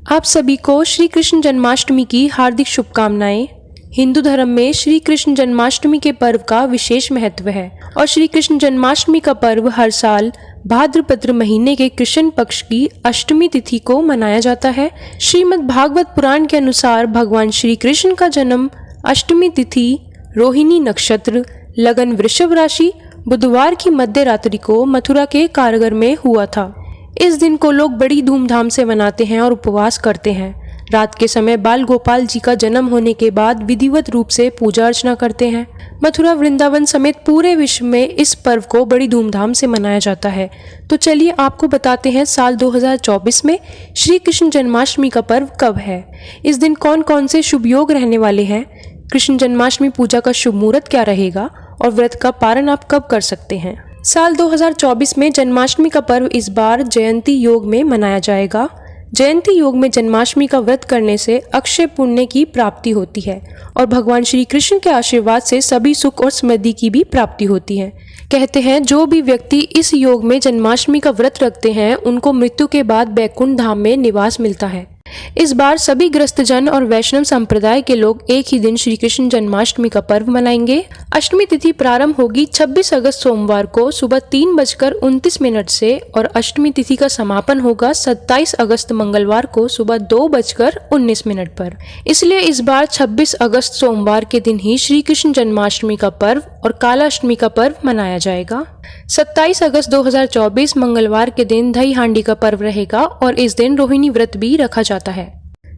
आप सभी को श्री कृष्ण जन्माष्टमी की हार्दिक शुभकामनाएं। हिंदू धर्म में श्री कृष्ण जन्माष्टमी के पर्व का विशेष महत्व है और श्री कृष्ण जन्माष्टमी का पर्व हर साल भाद्रपद महीने के कृष्ण पक्ष की अष्टमी तिथि को मनाया जाता है। श्रीमद् भागवत पुराण के अनुसार भगवान श्री कृष्ण का जन्म अष्टमी तिथि रोहिणी नक्षत्र लगन वृषभ राशि बुधवार की मध्य रात्रि को मथुरा के कारागार में हुआ था। इस दिन को लोग बड़ी धूमधाम से मनाते हैं और उपवास करते हैं। रात के समय बाल गोपाल जी का जन्म होने के बाद विधिवत रूप से पूजा अर्चना करते हैं। मथुरा वृंदावन समेत पूरे विश्व में इस पर्व को बड़ी धूमधाम से मनाया जाता है। तो चलिए आपको बताते हैं साल 2024 में श्री कृष्ण जन्माष्टमी का पर्व कब है, इस दिन कौन कौन से शुभ योग रहने वाले हैं, कृष्ण जन्माष्टमी पूजा का शुभ मुहूर्त क्या रहेगा और व्रत का पारण आप कब कर सकते हैं। साल 2024 में जन्माष्टमी का पर्व इस बार जयंती योग में मनाया जाएगा। जयंती योग में जन्माष्टमी का व्रत करने से अक्षय पुण्य की प्राप्ति होती है और भगवान श्री कृष्ण के आशीर्वाद से सभी सुख और समृद्धि की भी प्राप्ति होती है। कहते हैं जो भी व्यक्ति इस योग में जन्माष्टमी का व्रत रखते हैं उनको मृत्यु के बाद वैकुंठ धाम में निवास मिलता है। इस बार सभी ग्रस्तजन और वैष्णव संप्रदाय के लोग एक ही दिन श्री कृष्ण जन्माष्टमी का पर्व मनाएंगे। अष्टमी तिथि प्रारंभ होगी 26 अगस्त सोमवार को सुबह 3:29 से और अष्टमी तिथि का समापन होगा 27 अगस्त मंगलवार को सुबह 2:19 पर। इसलिए इस बार 26 अगस्त सोमवार के दिन ही श्री कृष्ण जन्माष्टमी का पर्व और कालाष्टमी का पर्व मनाया जाएगा। 27 अगस्त 2024 मंगलवार के दिन दही हांडी का पर्व रहेगा और इस दिन रोहिणी व्रत भी रखा जाता है।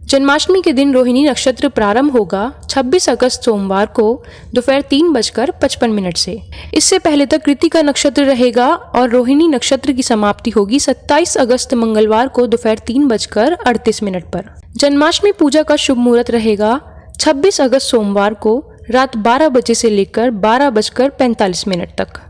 जन्माष्टमी के दिन रोहिणी नक्षत्र प्रारंभ होगा 26 अगस्त सोमवार को दोपहर 3:55 से। इससे पहले तक कृतिका नक्षत्र रहेगा और रोहिणी नक्षत्र की समाप्ति होगी 27 अगस्त मंगलवार को दोपहर 3:38 पर। जन्माष्टमी पूजा का शुभ मुहूर्त रहेगा 26 अगस्त सोमवार को रात 12 बजे से लेकर 12:45 तक।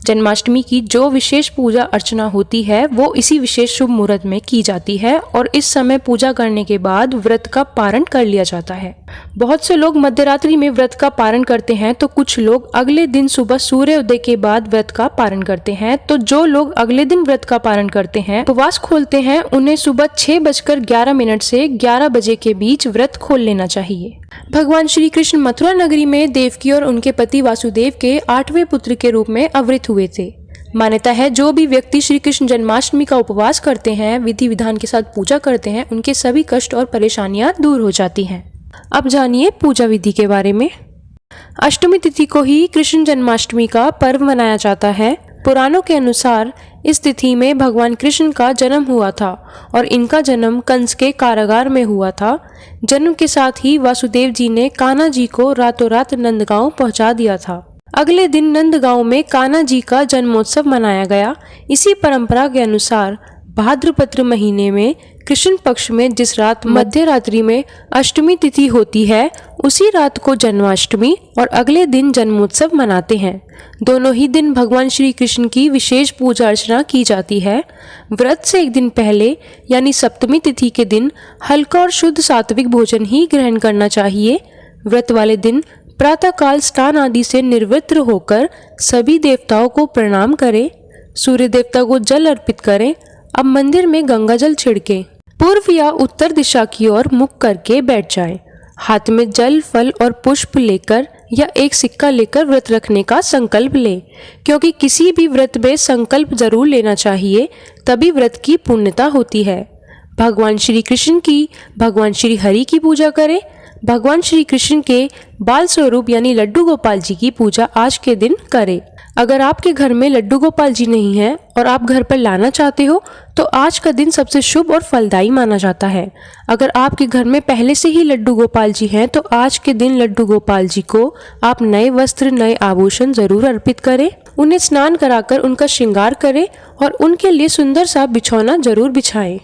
जन्माष्टमी की जो विशेष पूजा अर्चना होती है वो इसी विशेष शुभ मुहूर्त में की जाती है और इस समय पूजा करने के बाद व्रत का पारण कर लिया जाता है। बहुत से लोग मध्यरात्रि में व्रत का पारण करते हैं तो कुछ लोग अगले दिन सुबह सूर्योदय के बाद व्रत का पारण करते हैं। तो जो लोग अगले दिन व्रत का पारण करते हैं उपवास खोलते हैं उन्हें सुबह 6:11 से 11 बजे के बीच व्रत खोल लेना चाहिए। भगवान श्री कृष्ण मथुरा नगरी में देवकी और उनके पति वासुदेव के 8वें पुत्र के रूप में अवतरित हुए थे। मान्यता है जो भी व्यक्ति श्री कृष्ण जन्माष्टमी का उपवास करते हैं, विधि विधान के साथ पूजा करते हैं, उनके सभी कष्ट और परेशानियां दूर हो जाती हैं। अब जानिए पूजा विधि के बारे में। अष्टमी तिथि को ही कृष्ण जन्माष्टमी का पर्व मनाया जाता है। पुराणों के अनुसार इस तिथि में भगवान कृष्ण का जन्म हुआ था और इनका जन्म कंस के कारागार में हुआ था। जन्म के साथ ही वासुदेव जी ने कान्हा जी को रातों रात नंदगांव पहुंचा दिया था। अगले दिन नंदगांव में कान्हा जी का जन्मोत्सव मनाया गया। इसी परंपरा के अनुसार भाद्रपद महीने में कृष्ण पक्ष में जिस रात मध्य रात्रि में अष्टमी तिथि होती है उसी रात को जन्माष्टमी और अगले दिन जन्मोत्सव मनाते हैं। दोनों ही दिन भगवान श्री कृष्ण की विशेष पूजा अर्चना की जाती है। व्रत से एक दिन पहले यानी सप्तमी तिथि के दिन हल्का और शुद्ध सात्विक भोजन ही ग्रहण करना चाहिए। व्रत वाले दिन प्रातःकाल स्नान आदि से निवृत्त होकर सभी देवताओं को प्रणाम करें, सूर्य देवता को जल अर्पित करें। अब मंदिर में गंगा जल छिड़के पूर्व या उत्तर दिशा की ओर मुख करके बैठ जाएं। हाथ में जल, फल और पुष्प लेकर या एक सिक्का लेकर व्रत रखने का संकल्प ले, क्योंकि किसी भी व्रत में संकल्प जरूर लेना चाहिए, तभी व्रत की पूर्णता होती है। भगवान श्री कृष्ण की, भगवान श्री हरि की पूजा करें। भगवान श्री कृष्ण के बाल स्वरूप यानी लड्डू गोपाल जी की पूजा आज के दिन करें। अगर आपके घर में लड्डू गोपाल जी नहीं है और आप घर पर लाना चाहते हो तो आज का दिन सबसे शुभ और फलदायी माना जाता है। अगर आपके घर में पहले से ही लड्डू गोपाल जी हैं तो आज के दिन लड्डू गोपाल जी को आप नए वस्त्र, नए आभूषण जरूर अर्पित करें। उन्हें स्नान कराकर उनका श्रृंगार करें और उनके लिए सुंदर सा बिछौना जरूर बिछाएं।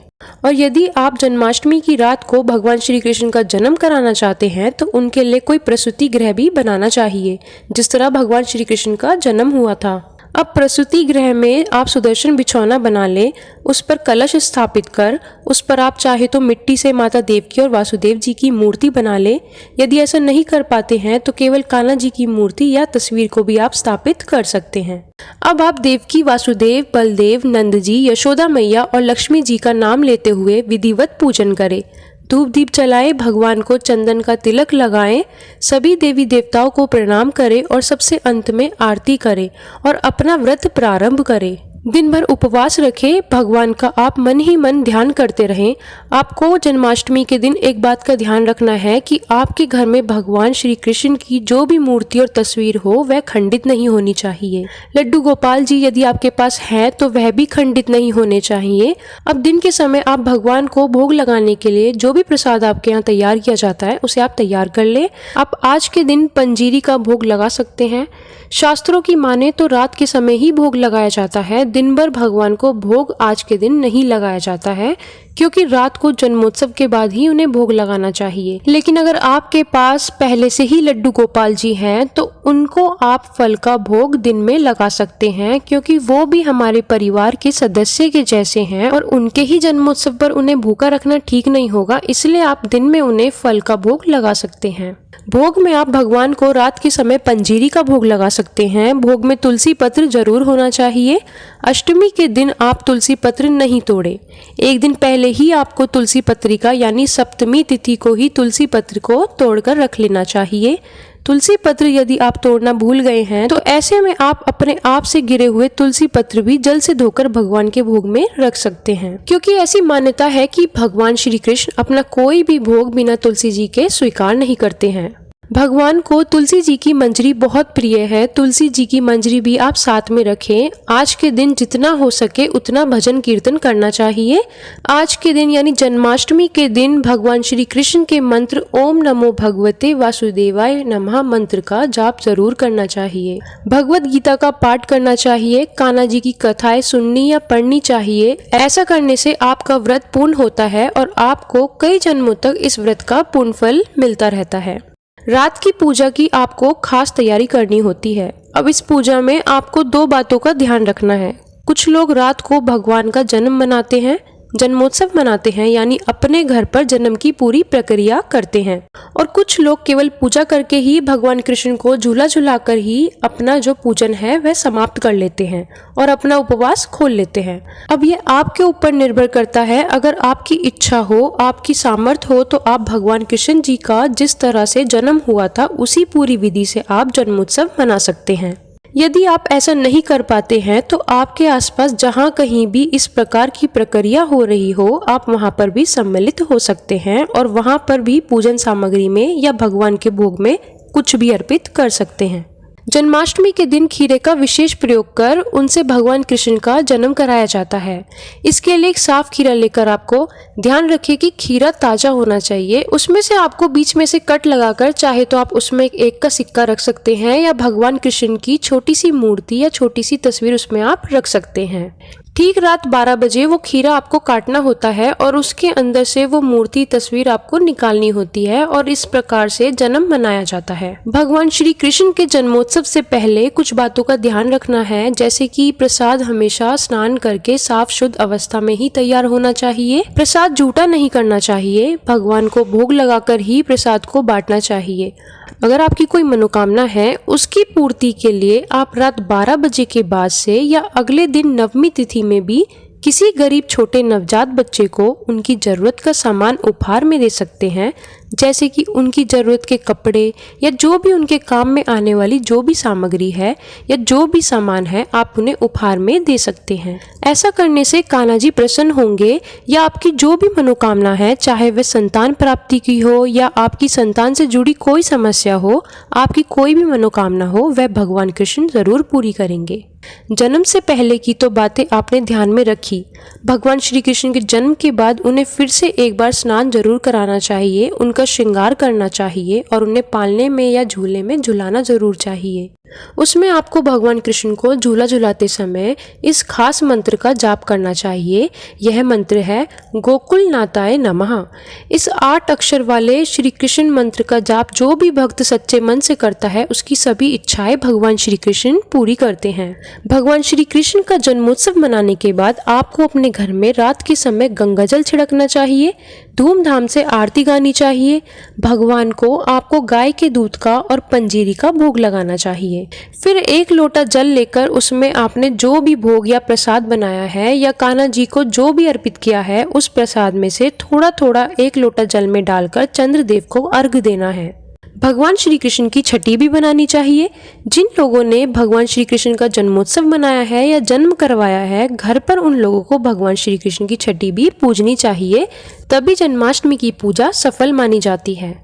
और यदि आप जन्माष्टमी की रात को भगवान श्री कृष्ण का जन्म कराना चाहते हैं तो उनके लिए कोई प्रसूति गृह भी बनाना चाहिए, जिस तरह भगवान श्री कृष्ण का जन्म हुआ था। अब प्रसूति गृह में आप सुदर्शन बिछौना बना लें, उस पर कलश स्थापित कर उस पर आप चाहे तो मिट्टी से माता देवकी और वासुदेव जी की मूर्ति बना लें। यदि ऐसा नहीं कर पाते हैं तो केवल कान्हा जी की मूर्ति या तस्वीर को भी आप स्थापित कर सकते हैं। अब आप देवकी, वासुदेव, बलदेव, नंद जी, यशोदा मैया और लक्ष्मी जी का नाम लेते हुए विधिवत पूजन करें। धूप दीप जलाएं, भगवान को चंदन का तिलक लगाएं, सभी देवी देवताओं को प्रणाम करें और सबसे अंत में आरती करें और अपना व्रत प्रारंभ करें। दिन भर उपवास रखें, भगवान का आप मन ही मन ध्यान करते रहें। आपको जन्माष्टमी के दिन एक बात का ध्यान रखना है कि आपके घर में भगवान श्री कृष्ण की जो भी मूर्ति और तस्वीर हो वह खंडित नहीं होनी चाहिए। लड्डू गोपाल जी यदि आपके पास हैं तो वह भी खंडित नहीं होने चाहिए। अब दिन के समय आप भगवान को भोग लगाने के लिए जो भी प्रसाद आपके यहाँ तैयार किया जाता है उसे आप तैयार कर लें। आप आज के दिन पंजीरी का भोग लगा सकते हैं। शास्त्रों की माने तो रात के समय ही भोग लगाया जाता है। दिन भर भगवान को भोग आज के दिन नहीं लगाया जाता है, क्योंकि रात को जन्मोत्सव के बाद ही उन्हें भोग लगाना चाहिए। लेकिन अगर आपके पास पहले से ही लड्डू गोपाल जी हैं तो उनको आप फल का भोग दिन में लगा सकते हैं, क्योंकि वो भी हमारे परिवार के सदस्य के जैसे हैं और उनके ही जन्मोत्सव पर उन्हें भूखा रखना ठीक नहीं होगा, इसलिए आप दिन में उन्हें फल का भोग लगा सकते हैं। भोग में आप भगवान को रात के समय पंजीरी का भोग लगा सकते हैं। भोग में तुलसी पत्र जरूर होना चाहिए। अष्टमी के दिन आप तुलसी पत्र नहीं तोड़े। एक दिन पहले ही आपको तुलसी पत्रिका यानी सप्तमी तिथि को ही तुलसी पत्र को तोड़कर रख लेना चाहिए। तुलसी पत्र यदि आप तोड़ना भूल गए हैं तो ऐसे में आप अपने आप से गिरे हुए तुलसी पत्र भी जल से धोकर भगवान के भोग में रख सकते हैं, क्योंकि ऐसी मान्यता है कि भगवान श्री कृष्ण अपना कोई भी भोग बिना तुलसी जी के स्वीकार नहीं करते हैं। भगवान को तुलसी जी की मंजरी बहुत प्रिय है। तुलसी जी की मंजरी भी आप साथ में रखें। आज के दिन जितना हो सके उतना भजन कीर्तन करना चाहिए। आज के दिन यानी जन्माष्टमी के दिन भगवान श्री कृष्ण के मंत्र ओम नमो भगवते वासुदेवाय नमः मंत्र का जाप जरूर करना चाहिए। भगवत गीता का पाठ करना चाहिए। कान्हा जी की कथाएं सुननी या पढ़नी चाहिए। ऐसा करने से आपका व्रत पूर्ण होता है और आपको कई जन्मों तक इस व्रत का पूर्ण फल मिलता रहता है। रात की पूजा की आपको खास तैयारी करनी होती है। अब इस पूजा में आपको दो बातों का ध्यान रखना है। कुछ लोग रात को भगवान का जन्म मनाते हैं, जन्मोत्सव मनाते हैं, यानी अपने घर पर जन्म की पूरी प्रक्रिया करते हैं, और कुछ लोग केवल पूजा करके ही भगवान कृष्ण को झूला झुलाकर ही अपना जो पूजन है वह समाप्त कर लेते हैं और अपना उपवास खोल लेते हैं। अब ये आपके ऊपर निर्भर करता है। अगर आपकी इच्छा हो, आपकी सामर्थ्य हो तो आप भगवान कृष्ण जी का जिस तरह से जन्म हुआ था उसी पूरी विधि से आप जन्मोत्सव मना सकते हैं। यदि आप ऐसा नहीं कर पाते हैं तो आपके आसपास जहां कहीं भी इस प्रकार की प्रक्रिया हो रही हो आप वहां पर भी सम्मिलित हो सकते हैं और वहां पर भी पूजन सामग्री में या भगवान के भोग में कुछ भी अर्पित कर सकते हैं। जन्माष्टमी के दिन खीरे का विशेष प्रयोग कर उनसे भगवान कृष्ण का जन्म कराया जाता है। इसके लिए एक साफ खीरा लेकर आपको ध्यान रखिए कि खीरा ताजा होना चाहिए। उसमें से आपको बीच में से कट लगाकर चाहे तो आप उसमें एक का सिक्का रख सकते हैं या भगवान कृष्ण की छोटी सी मूर्ति या छोटी सी तस्वीर उसमें आप रख सकते हैं। ठीक रात 12 बजे वो खीरा आपको काटना होता है और उसके अंदर से वो मूर्ति तस्वीर आपको निकालनी होती है और इस प्रकार से जन्म मनाया जाता है। भगवान श्री कृष्ण के जन्मोत्सव से पहले कुछ बातों का ध्यान रखना है, जैसे कि प्रसाद हमेशा स्नान करके साफ शुद्ध अवस्था में ही तैयार होना चाहिए। प्रसाद झूठा नहीं करना चाहिए। भगवान को भोग लगाकर ही प्रसाद को बांटना चाहिए। अगर आपकी कोई मनोकामना है उसकी पूर्ति के लिए आप रात 12 बजे के बाद से या अगले दिन नवमी तिथि में भी किसी गरीब छोटे नवजात बच्चे को उनकी जरूरत का सामान उपहार में दे सकते हैं, जैसे कि उनकी जरूरत के कपड़े या जो भी उनके काम में आने वाली जो भी सामग्री है या जो भी सामान है आप उन्हें उपहार में दे सकते हैं। ऐसा करने से कान्हा जी प्रसन्न होंगे या आपकी जो भी मनोकामना है, चाहे वह संतान प्राप्ति की हो या आपकी संतान से जुड़ी कोई समस्या हो, आपकी कोई भी मनोकामना हो, वह भगवान कृष्ण जरूर पूरी करेंगे। जन्म से पहले की तो बातें आपने ध्यान में रखी, भगवान श्री कृष्ण के जन्म के बाद उन्हें फिर से एक बार स्नान जरूर कराना चाहिए, उनका श्रृंगार करना चाहिए और उन्हें पालने में या झूले में झुलाना जरूर चाहिए। उसमें आपको भगवान कृष्ण को झूला झुलाते समय इस खास मंत्र का जाप करना चाहिए। यह मंत्र है गोकुल नाथाय नमः। इस 8 अक्षर वाले श्री कृष्ण मंत्र का जाप जो भी भक्त सच्चे मन से करता है उसकी सभी इच्छाएं भगवान श्री कृष्ण पूरी करते हैं। भगवान श्री कृष्ण का जन्मोत्सव मनाने के बाद आपको अपने घर में रात के समय गंगा जल छिड़कना चाहिए, धूमधाम से आरती गानी चाहिए। भगवान को आपको गाय के दूध का और पंजीरी का भोग लगाना चाहिए। फिर 1 लोटा जल लेकर उसमें आपने जो भी भोग या प्रसाद बनाया है या कान्हा जी को जो भी अर्पित किया है उस प्रसाद में से थोड़ा थोड़ा 1 लोटा जल में डालकर चंद्रदेव को अर्घ देना है। भगवान श्री कृष्ण की छठी भी बनानी चाहिए। जिन लोगों ने भगवान श्री कृष्ण का जन्मोत्सव मनाया है या जन्म करवाया है, घर पर उन लोगों को भगवान श्री कृष्ण की छठी भी पूजनी चाहिए, तभी जन्माष्टमी की पूजा सफल मानी जाती है।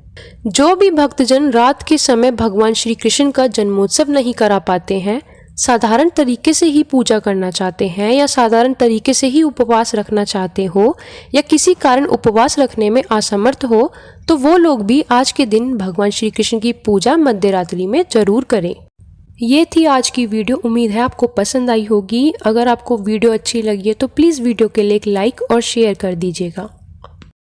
जो भी भक्तजन रात के समय भगवान श्री कृष्ण का जन्मोत्सव नहीं करा पाते हैं, साधारण तरीके से ही पूजा करना चाहते हैं या साधारण तरीके से ही उपवास रखना चाहते हो या किसी कारण उपवास रखने में असमर्थ हो, तो वो लोग भी आज के दिन भगवान श्री कृष्ण की पूजा मध्य रात्रि में जरूर करें। ये थी आज की वीडियो। उम्मीद है आपको पसंद आई होगी। अगर आपको वीडियो अच्छी लगी है तो प्लीज़ वीडियो के लिए एक लाइक और शेयर कर दीजिएगा।